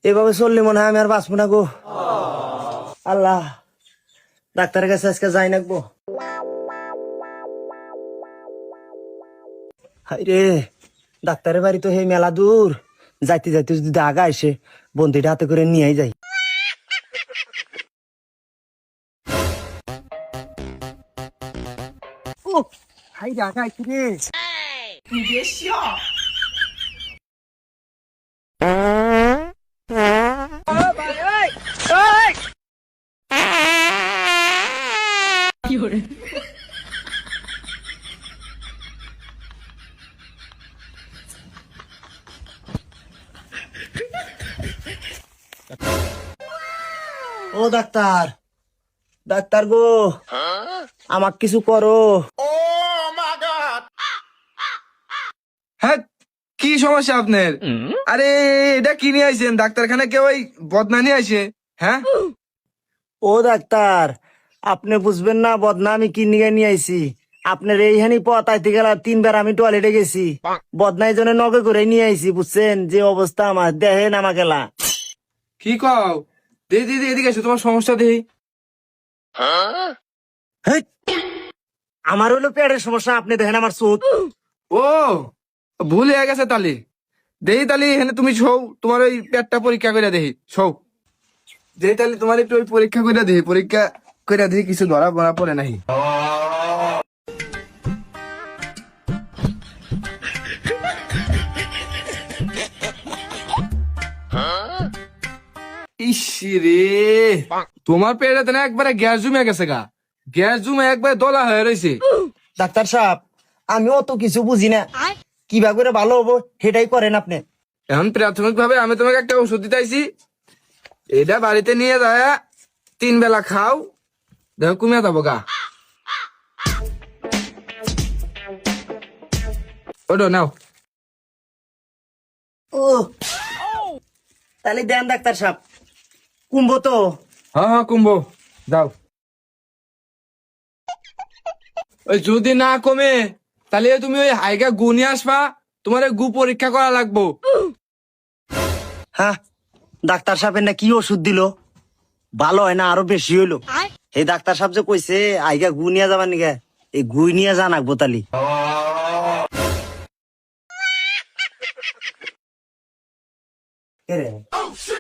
এভাবে চললে মনে হয় আমি আর বাঁচবো না গো। আল্লাহ, ডাক্তারের কাছে আজকে যাই নাকবো। হাই রে, ডাক্তারের বাড়ি তো হে মেলা দূর। যাইতে যাইতে যদি আগা এসে বন্দিটা হাতে করে নিয়ে যাই। ও হাই রে, আগা আইছি রে। ও ডাক্তার, ডাক্তার গো, আমাক কিছু করো। হ্যাঁ, কি সমস্যা আপনার? আরে এটা কি নিয়ে আইছেন? ডাক্তারখানা কেউ ওই বদনা নিয়ে আইছে? হ্যাঁ, ও ডাক্তার, আপনি বুঝবেন না বদনা আমি কি নিয়ে নিয়ে আইছি। আপনার এইখানি পথ আইতে গেলা 3 বার আমি টয়লেটে গেছি। বদনাই জন্য নগে করে নিয়ে আইছি, বুঝছেন যে অবস্থা আমার, দেখেন আমাকে গেলা। কি কও? দিদি দিদি এদিকে এসো, তোমার সমস্যা দেখি। হেই, আমার হলো পেটের সমস্যা, আপনি দেখেন আমার চোখ। ও, ভুল হয়ে গেছে তালি। দেহি তালি এখানে তুমি ছৌ, তোমার ওই পেটটা পরীক্ষা করে দেখি ছৌ। দেহি তালি তোমার একটু ওই পরীক্ষা করে দেখি, পরীক্ষা করে দেখি কিছু ধরা পড়া পড়ে নাহি। ইস রে, তোমার পেটে না একবারে গ্যাস জমে গেছে গা। গ্যাস জমে একবারে দলা হয়ে রয়েছে। ডাক্তার সাহেব, আমি অত কিছু বুঝি না, কিভাবে করে ভালো হবো সেটাই করেন আপনি। এখন প্রাথমিক ভাবে আমি তোমাকে একটা ওষুধ দিতেছি, এটা বাড়িতে নিয়ে যায় 3 বেলা খাও, দেখো কমিয়া যাবো গা। ওটো নাও। ও তাহলে দেন ডাক্তার সাহেব, কুম্ভ তো। হ্যাঁ হ্যাঁ কুম্ভ, যাও। ওই যদি না কমে তাহলে তুমি ওই হাইগা গু নিয়ে আসবা, তোমার ওই গু পরীক্ষা করা লাগবো। হ্যাঁ, ডাক্তার সাহেবের না কি ওষুধ দিল, ভালো হয় না আরো বেশি হইলো। এই ডাক্তার সাহেব যে কইছে আইগা গু নিয়ে যাবার নিগে, এই গুই নিয়ে যান আঁকবো তালি।